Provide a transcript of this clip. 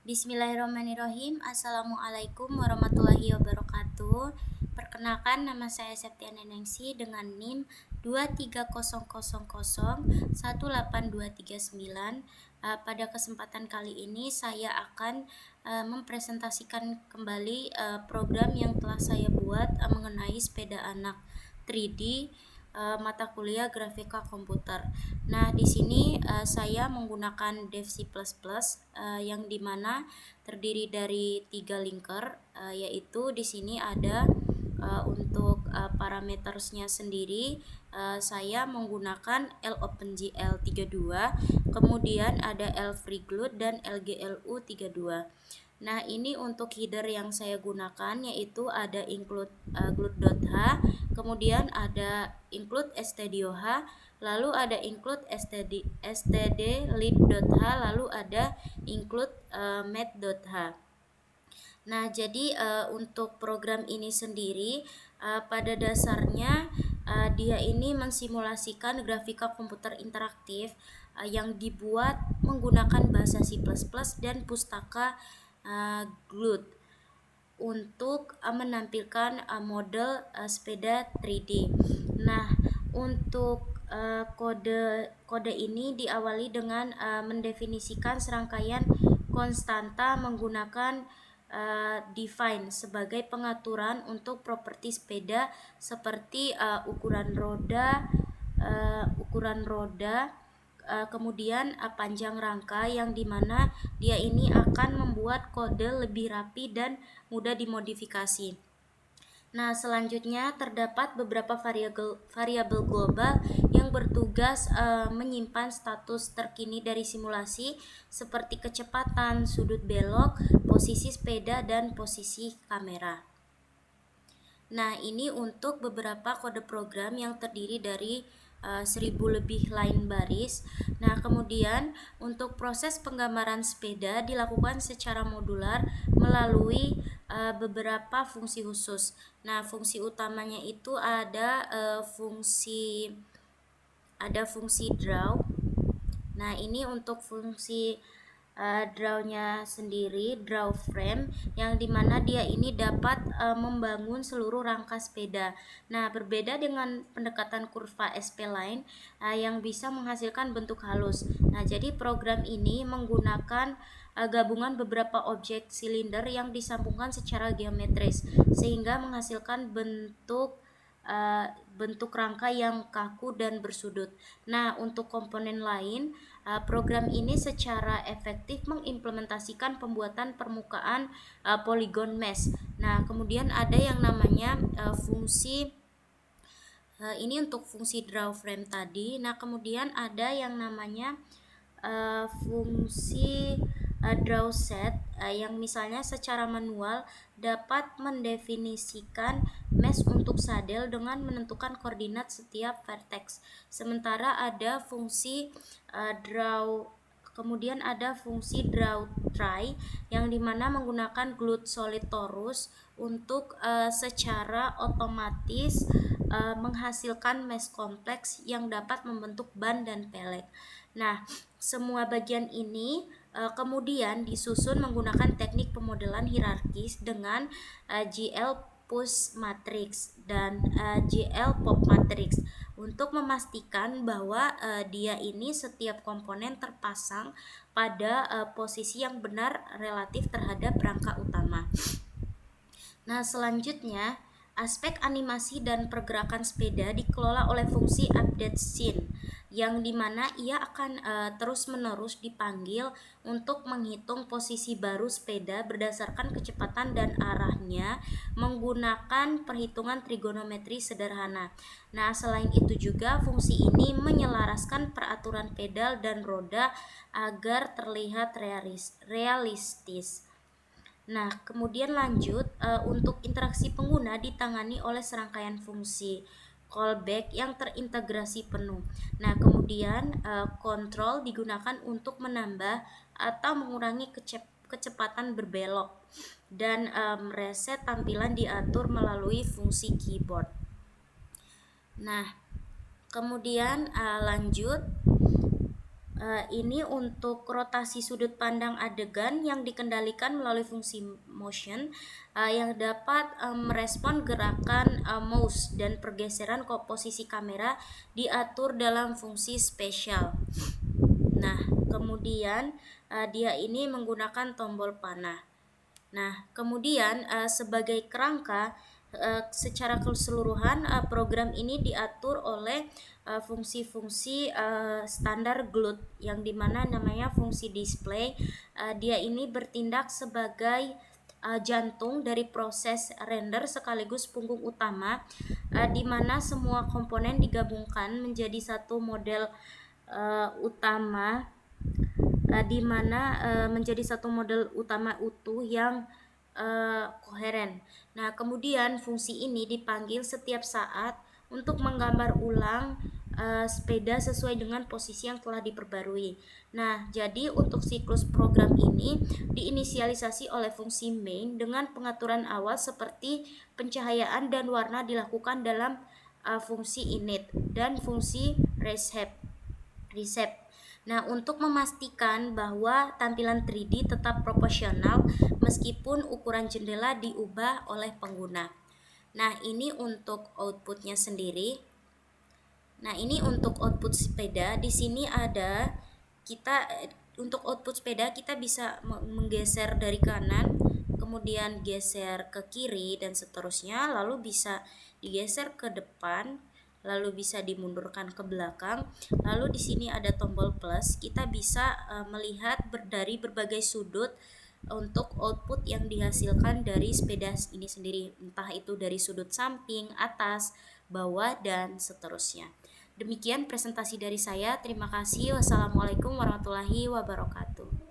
Bismillahirrahmanirrahim. Assalamualaikum warahmatullahi wabarakatuh. Perkenalkan, nama saya Septian Nenengsi dengan NIM 23000182339. Pada kesempatan kali ini saya akan mempresentasikan kembali program yang telah saya buat mengenai sepeda anak 3D mata kuliah grafika komputer. Nah, di sini saya menggunakan Dev C++, yang dimana terdiri dari 3 linker, yaitu di sini ada untuk parametersnya sendiri saya menggunakan LOpenGL32, kemudian ada LFreeGLUT dan LGLU32. Nah, ini untuk header yang saya gunakan yaitu ada include glut.h, kemudian ada include stdio.h, lalu ada include stdlib.h, lalu ada include math.h. Nah, jadi untuk program ini sendiri pada dasarnya dia ini mensimulasikan grafika komputer interaktif yang dibuat menggunakan bahasa C++ dan pustaka GLUT untuk menampilkan model sepeda 3D. Nah, untuk kode ini diawali dengan mendefinisikan serangkaian konstanta menggunakan define sebagai pengaturan untuk properti sepeda seperti ukuran roda, kemudian panjang rangka, yang dimana dia ini akan membuat kode lebih rapi dan mudah dimodifikasi. Nah, selanjutnya terdapat beberapa variabel global yang bertugas menyimpan status terkini dari simulasi seperti kecepatan, sudut belok, posisi sepeda, dan posisi kamera. Nah, ini untuk beberapa kode program yang terdiri dari 1000 lebih line baris. Nah, kemudian untuk proses penggambaran sepeda dilakukan secara modular melalui beberapa fungsi khusus. Nah, fungsi utamanya itu ada fungsi draw. Nah, ini untuk fungsi drawnya sendiri, draw frame, yang dimana dia ini dapat membangun seluruh rangka sepeda. Nah, berbeda dengan pendekatan kurva SP-line yang bisa menghasilkan bentuk halus. Nah, jadi program ini menggunakan gabungan beberapa objek silinder yang disambungkan secara geometris sehingga menghasilkan bentuk rangka yang kaku dan bersudut. Nah, untuk komponen lain, program ini secara efektif mengimplementasikan pembuatan permukaan polygon mesh. Nah, kemudian ada yang namanya fungsi ini untuk fungsi draw frame tadi. Nah, kemudian ada yang namanya fungsi draw set yang misalnya secara manual dapat mendefinisikan mesh untuk sadel dengan menentukan koordinat setiap vertex. Sementara ada fungsi kemudian ada fungsi draw try yang dimana menggunakan glut solid torus untuk secara otomatis menghasilkan mesh kompleks yang dapat membentuk ban dan pelek. Nah, semua bagian ini kemudian disusun menggunakan teknik pemodelan hierarkis dengan GL push matrix dan GL pop matrix untuk memastikan bahwa dia ini setiap komponen terpasang pada posisi yang benar relatif terhadap rangka utama. Nah, selanjutnya aspek animasi dan pergerakan sepeda dikelola oleh fungsi update scene yang dimana ia akan terus-menerus dipanggil untuk menghitung posisi baru sepeda berdasarkan kecepatan dan arahnya menggunakan perhitungan trigonometri sederhana. Nah, selain itu juga fungsi ini menyelaraskan peraturan pedal dan roda agar terlihat realistis. Nah, kemudian lanjut untuk interaksi pengguna ditangani oleh serangkaian fungsi callback yang terintegrasi penuh. Nah, kemudian kontrol digunakan untuk menambah atau mengurangi kecepatan berbelok, dan reset tampilan diatur melalui fungsi keyboard. Nah, kemudian lanjut Ini untuk rotasi sudut pandang adegan yang dikendalikan melalui fungsi motion yang dapat merespon gerakan mouse, dan pergeseran posisi kamera diatur dalam fungsi spesial. Nah, kemudian dia ini menggunakan tombol panah. Nah, kemudian sebagai kerangka, secara keseluruhan program ini diatur oleh fungsi-fungsi standar GLUT, yang dimana namanya fungsi display. Dia ini bertindak sebagai jantung dari proses render sekaligus punggung utama, di mana semua komponen digabungkan menjadi satu model utama, di mana menjadi satu model utama utuh yang koheren. Nah, kemudian fungsi ini dipanggil setiap saat untuk menggambar ulang sepeda sesuai dengan posisi yang telah diperbarui. Nah, jadi untuk siklus program ini diinisialisasi oleh fungsi main dengan pengaturan awal seperti pencahayaan dan warna dilakukan dalam fungsi init dan fungsi reshape. Nah, untuk memastikan bahwa tampilan 3D tetap proporsional meskipun ukuran jendela diubah oleh pengguna. Nah, ini untuk outputnya sendiri. Nah, ini untuk output sepeda. Di sini ada kita untuk output sepeda kita bisa menggeser dari kanan, kemudian geser ke kiri dan seterusnya, lalu bisa digeser ke depan, lalu bisa dimundurkan ke belakang. Lalu di sini ada tombol plus. Kita bisa melihat dari berbagai sudut untuk output yang dihasilkan dari sepeda ini sendiri, entah itu dari sudut samping, atas, bawah, dan seterusnya. Demikian presentasi dari saya. Terima kasih. Wassalamualaikum warahmatullahi wabarakatuh.